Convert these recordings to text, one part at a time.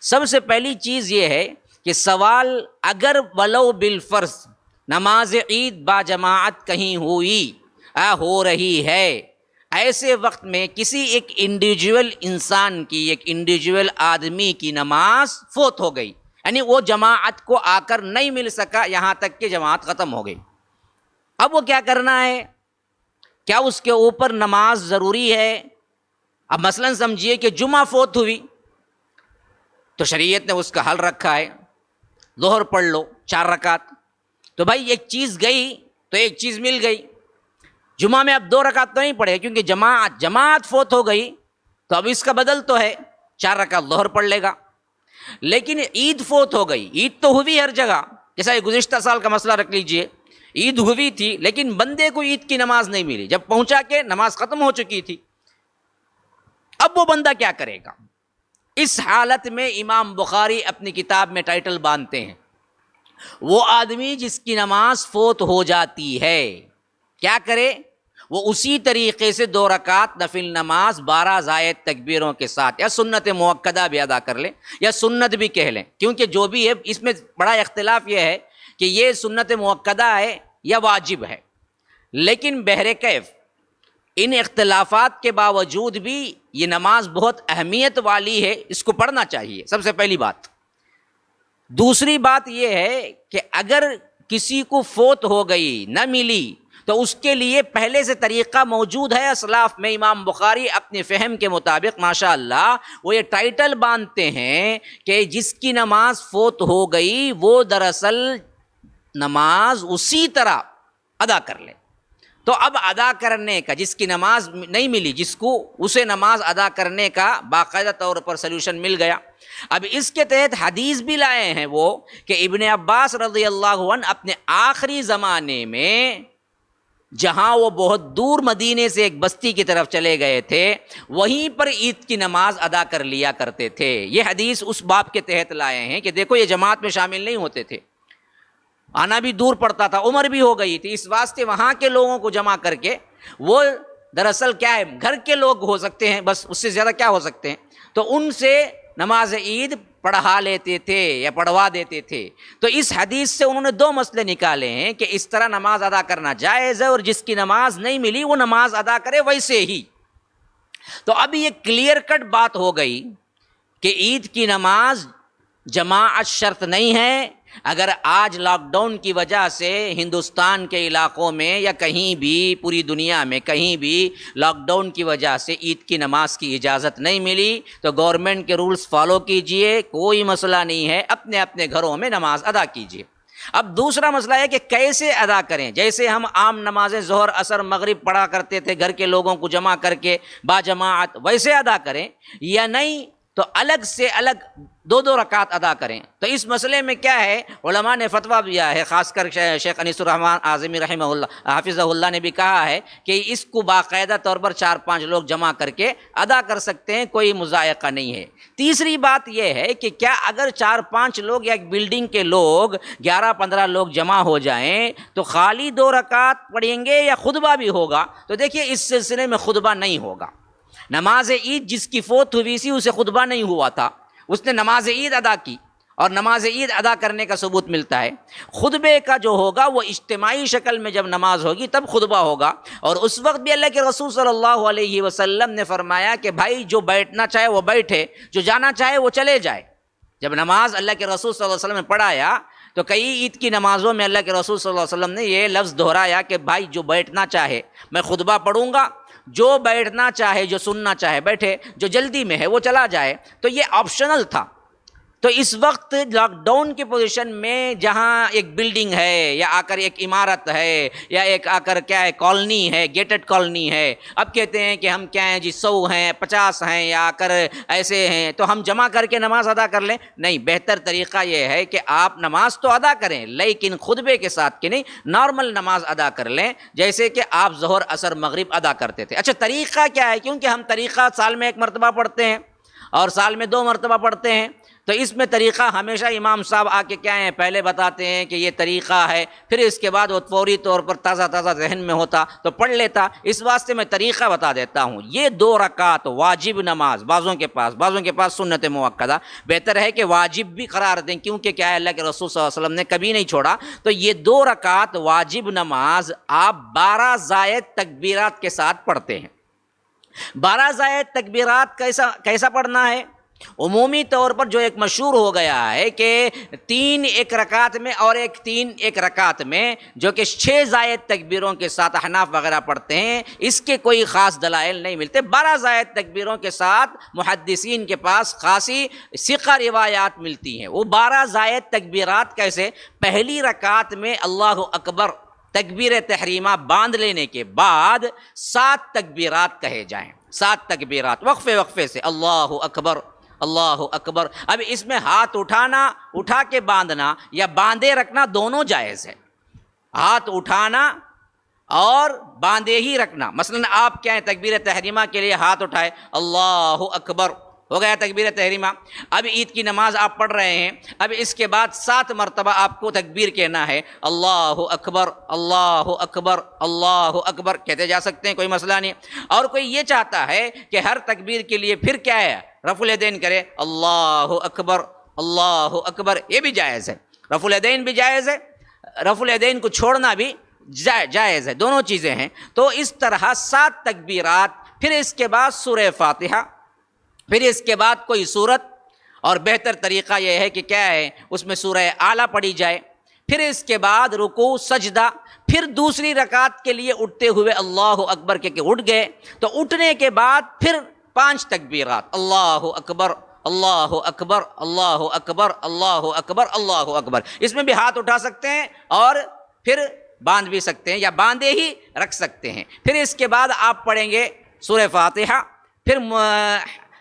سب سے پہلی چیز یہ ہے کہ سوال اگر ولو بالفرض نماز عید با جماعت کہیں ہوئی ہو رہی ہے، ایسے وقت میں کسی ایک انڈیویجول انسان کی، ایک انڈیویجول آدمی کی نماز فوت ہو گئی، یعنی وہ جماعت کو آ کر نہیں مل سکا یہاں تک کہ جماعت ختم ہو گئی، اب وہ کیا کرنا ہے؟ کیا اس کے اوپر نماز ضروری ہے؟ اب مثلا سمجھیے کہ جمعہ فوت ہوئی تو شریعت نے اس کا حل رکھا ہے، ظہر پڑھ لو 4 رکعت، تو بھائی ایک چیز گئی تو ایک چیز مل گئی، جمعہ میں اب 2 رکعت تو نہیں پڑھے کیونکہ جماعت فوت ہو گئی، تو اب اس کا بدل تو ہے 4 رکعت ظہر پڑھ لے گا۔ لیکن عید فوت ہو گئی، عید تو ہوئی ہر جگہ، جیسا یہ گزشتہ سال کا مسئلہ رکھ لیجئے، عید ہوئی تھی لیکن بندے کو عید کی نماز نہیں ملی، جب پہنچا کے نماز ختم ہو چکی تھی، اب وہ بندہ کیا کرے گا؟ اس حالت میں امام بخاری اپنی کتاب میں ٹائٹل باندھتے ہیں، وہ آدمی جس کی نماز فوت ہو جاتی ہے کیا کرے؟ وہ اسی طریقے سے 2 رکعت نفل نماز 12 زائد تکبیروں کے ساتھ یا سنت مؤکدہ بھی ادا کر لیں یا سنت بھی کہہ لیں، کیونکہ جو بھی ہے اس میں بڑا اختلاف یہ ہے کہ یہ سنت مؤکدہ ہے یا واجب ہے، لیکن بہرکیف ان اختلافات کے باوجود بھی یہ نماز بہت اہمیت والی ہے، اس کو پڑھنا چاہیے، سب سے پہلی بات۔ دوسری بات یہ ہے کہ اگر کسی کو فوت ہو گئی نہ ملی تو اس کے لیے پہلے سے طریقہ موجود ہے اسلاف میں، امام بخاری اپنے فہم کے مطابق ماشاءاللہ وہ یہ ٹائٹل باندھتے ہیں کہ جس کی نماز فوت ہو گئی وہ دراصل نماز اسی طرح ادا کر لے، تو اب ادا کرنے کا، جس کی نماز نہیں ملی جس کو، اسے نماز ادا کرنے کا باقاعدہ طور پر سلوشن مل گیا۔ اب اس کے تحت حدیث بھی لائے ہیں وہ کہ ابن عباس رضی اللہ عنہ اپنے آخری زمانے میں جہاں وہ بہت دور مدینے سے ایک بستی کی طرف چلے گئے تھے، وہیں پر عید کی نماز ادا کر لیا کرتے تھے۔ یہ حدیث اس باب کے تحت لائے ہیں کہ دیکھو یہ جماعت میں شامل نہیں ہوتے تھے، آنا بھی دور پڑتا تھا، عمر بھی ہو گئی تھی، اس واسطے وہاں کے لوگوں کو جمع کر کے، وہ دراصل کیا ہے گھر کے لوگ ہو سکتے ہیں بس، اس سے زیادہ کیا ہو سکتے ہیں، تو ان سے نماز عید پڑھا لیتے تھے یا پڑھوا دیتے تھے۔ تو اس حدیث سے انہوں نے 2 مسئلے نکالے ہیں کہ اس طرح نماز ادا کرنا جائز ہے، اور جس کی نماز نہیں ملی وہ نماز ادا کرے ویسے ہی۔ تو اب یہ کلیئر کٹ بات ہو گئی کہ عید کی نماز جماعت شرط نہیں ہے۔ اگر آج لاک ڈاؤن کی وجہ سے ہندوستان کے علاقوں میں یا کہیں بھی پوری دنیا میں کہیں بھی لاک ڈاؤن کی وجہ سے عید کی نماز کی اجازت نہیں ملی تو گورنمنٹ کے رولز فالو کیجئے، کوئی مسئلہ نہیں ہے، اپنے اپنے گھروں میں نماز ادا کیجئے۔ اب دوسرا مسئلہ ہے کہ کیسے ادا کریں؟ جیسے ہم عام نمازیں ظہر عصر مغرب پڑھا کرتے تھے گھر کے لوگوں کو جمع کر کے با جماعت، ویسے ادا کریں یا نہیں تو الگ سے الگ 2 رکعت ادا کریں؟ تو اس مسئلے میں کیا ہے، علماء نے فتویٰ دیا ہے، خاص کر شیخ انیس الرحمن اعظمی رحمہ اللہ حافظہ اللہ نے بھی کہا ہے کہ اس کو باقاعدہ طور پر 4-5 لوگ جمع کر کے ادا کر سکتے ہیں، کوئی مضائقہ نہیں ہے۔ تیسری بات یہ ہے کہ کیا اگر 4-5 لوگ یا ایک بلڈنگ کے لوگ 11-15 لوگ جمع ہو جائیں تو خالی 2 رکعت پڑھیں گے یا خطبہ بھی ہوگا؟ تو دیکھیے اس سلسلے میں خطبہ نہیں ہوگا۔ نماز عید جس کی فوت ہوئی سی اسے خطبہ نہیں ہوا تھا، اس نے نماز عید ادا کی، اور نماز عید ادا کرنے کا ثبوت ملتا ہے۔ خطبے کا جو ہوگا وہ اجتماعی شکل میں جب نماز ہوگی تب خطبہ ہوگا، اور اس وقت بھی اللہ کے رسول صلی اللہ علیہ وسلم نے فرمایا کہ بھائی جو بیٹھنا چاہے وہ بیٹھے، جو جانا چاہے وہ چلے جائے۔ جب نماز اللہ کے رسول صلی اللہ علیہ وسلم نے پڑھایا تو کئی عید کی نمازوں میں اللہ کے رسول صلی اللہ علیہ وسلم نے یہ لفظ دہرایا کہ بھائی جو بیٹھنا چاہے میں خطبہ پڑھوں گا، جو بیٹھنا چاہے جو سننا چاہے بیٹھے، جو جلدی میں ہے وہ چلا جائے۔ تو یہ آپشنل تھا۔ تو اس وقت لاک ڈاؤن کی پوزیشن میں جہاں ایک بلڈنگ ہے یا آ کر ایک عمارت ہے یا ایک آ کر کیا ہے کالونی ہے، گیٹڈ کالونی ہے، اب کہتے ہیں کہ ہم کیا ہیں جی 100 ہیں 50 ہیں یا آ کر ایسے ہیں تو ہم جمع کر کے نماز ادا کر لیں؟ نہیں، بہتر طریقہ یہ ہے کہ آپ نماز تو ادا کریں لیکن خطبے کے ساتھ کہ نہیں، نارمل نماز ادا کر لیں جیسے کہ آپ ظہر عصر مغرب ادا کرتے تھے۔ اچھا طریقہ کیا ہے؟ کیونکہ ہم طریقہ سال میں 1 مرتبہ پڑھتے ہیں اور سال میں 2 مرتبہ پڑھتے ہیں، تو اس میں طریقہ ہمیشہ امام صاحب آ کے کیا ہیں پہلے بتاتے ہیں کہ یہ طریقہ ہے، پھر اس کے بعد وہ فوری طور پر تازہ ذہن میں ہوتا تو پڑھ لیتا۔ اس واسطے میں طریقہ بتا دیتا ہوں۔ یہ 2 رکعت واجب نماز بعضوں کے پاس سنت موقدہ، بہتر ہے کہ واجب بھی قرار دیں، کیونکہ کیا ہے اللہ کے رسول صلی اللہ علیہ وسلم نے کبھی نہیں چھوڑا۔ تو یہ 2 رکعت واجب نماز آپ 12 زائد تکبیرات کے ساتھ پڑھتے ہیں۔ 12 زائد تکبیرات کیسا پڑھنا ہے؟ عمومی طور پر جو ایک مشہور ہو گیا ہے کہ 3 ایک رکعت میں اور 3 ایک رکعت میں، جو کہ 6 زائد تکبیروں کے ساتھ احناف وغیرہ پڑھتے ہیں، اس کے کوئی خاص دلائل نہیں ملتے۔ 12 زائد تکبیروں کے ساتھ محدثین کے پاس خاصی ثقہ روایات ملتی ہیں۔ وہ 12 زائد تکبیرات کیسے؟ پہلی رکعت میں اللہ اکبر تکبیر تحریمہ باندھ لینے کے بعد 7 تکبیرات کہے جائیں، 7 تکبیرات وقفے سے، اللہ اکبر اللہ اکبر۔ اب اس میں ہاتھ اٹھا کے باندھنا یا باندھے رکھنا دونوں جائز ہے۔ ہاتھ اٹھانا اور باندھے ہی رکھنا، مثلا آپ کیا ہے تکبیر تحریمہ کے لیے ہاتھ اٹھائے، اللہ اکبر، ہو گیا تکبیر تحریمہ۔ اب عید کی نماز آپ پڑھ رہے ہیں، اب اس کے بعد 7 مرتبہ آپ کو تکبیر کہنا ہے، اللہ اکبر اللہ اکبر اللہ اکبر، کہتے جا سکتے ہیں، کوئی مسئلہ نہیں۔ اور کوئی یہ چاہتا ہے کہ ہر تکبیر کے لیے پھر کیا ہے رفع الیدین کرے، اللہ اکبر، یہ بھی جائز ہے، رفع الیدین بھی جائز ہے، رفع الیدین کو چھوڑنا بھی جائز ہے، دونوں چیزیں ہیں۔ تو اس طرح 7 تکبیرات، پھر اس کے بعد سورہ فاتحہ، پھر اس کے بعد کوئی سورت، اور بہتر طریقہ یہ ہے کہ کیا ہے اس میں سورہ اعلیٰ پڑھی جائے، پھر اس کے بعد رکوع سجدہ، پھر دوسری رکعت کے لیے اٹھتے ہوئے اللہ اکبر کہ اٹھ گئے، تو اٹھنے کے بعد پھر 5 تکبیرات، اللہ اکبر اللہ اکبر اللہ اکبر اللہ اکبر اللہ اکبر۔ اس میں بھی ہاتھ اٹھا سکتے ہیں اور پھر باندھ بھی سکتے ہیں یا باندھے ہی رکھ سکتے ہیں۔ پھر اس کے بعد آپ پڑھیں گے سورہ فاتحہ، پھر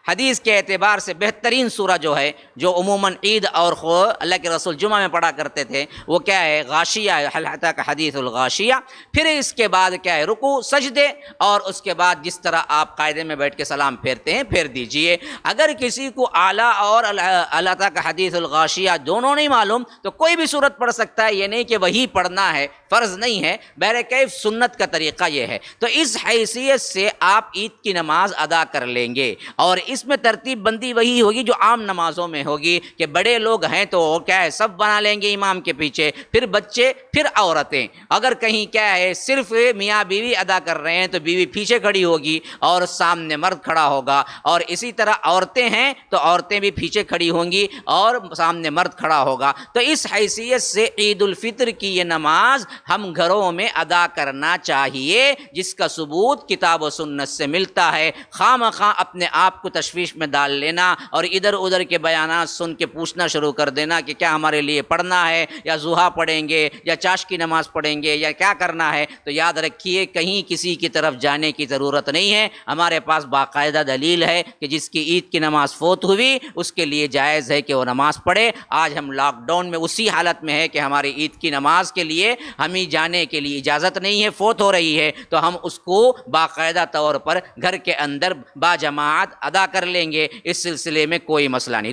حدیث کے اعتبار سے بہترین سورہ جو ہے، جو عموماً عید اور اللہ کے رسول جمعہ میں پڑھا کرتے تھے، وہ کیا ہے غاشیہ، هل اتاک حدیث الغاشیہ۔ پھر اس کے بعد کیا ہے رکوع سجدے، اور اس کے بعد جس طرح آپ قاعدے میں بیٹھ کے سلام پھیرتے ہیں پھیر دیجئے۔ اگر کسی کو اعلیٰ اور هل اتاک حدیث الغاشیہ دونوں نہیں معلوم تو کوئی بھی سورت پڑھ سکتا ہے، یہ نہیں کہ وہی پڑھنا ہے، فرض نہیں ہے، بہرکیف سنت کا طریقہ یہ ہے۔ تو اس حیثیت سے آپ عید کی نماز ادا کر لیں گے، اور اس میں ترتیب بندی وہی ہوگی جو عام نمازوں میں ہوگی کہ بڑے لوگ ہیں تو کیا ہے سب بنا لیں گے امام کے پیچھے، پھر بچے، پھر عورتیں۔ اگر کہیں کیا ہے صرف میاں بیوی ادا کر رہے ہیں تو بیوی پیچھے کھڑی ہوگی اور سامنے مرد کھڑا ہوگا، اور اسی طرح عورتیں ہیں تو عورتیں بھی پیچھے کھڑی ہوں گی اور سامنے مرد کھڑا ہوگا۔ تو اس حیثیت سے عید الفطر کی یہ نماز ہم گھروں میں ادا کرنا چاہیے، جس کا ثبوت کتاب و سنت سے ملتا ہے۔ خواہ مخواہ اپنے آپ کو تشویش میں ڈال لینا اور ادھر ادھر کے بیانات سن کے پوچھنا شروع کر دینا کہ کیا ہمارے لیے پڑھنا ہے، یا ضحیٰ پڑھیں گے، یا چاش کی نماز پڑھیں گے، یا کیا کرنا ہے، تو یاد رکھیے کہیں کسی کی طرف جانے کی ضرورت نہیں ہے۔ ہمارے پاس باقاعدہ دلیل ہے کہ جس کی عید کی نماز فوت ہوئی اس کے لیے جائز ہے کہ وہ نماز پڑھے۔ آج ہم لاک ڈاؤن میں اسی حالت میں ہے کہ ہماری عید کی نماز کے لیے ہمیں جانے کے لیے اجازت نہیں ہے، فوت ہو رہی ہے، تو ہم اس کو باقاعدہ طور پر گھر کے اندر باجماعت ادا کر لیں گے، اس سلسلے میں کوئی مسئلہ نہیں۔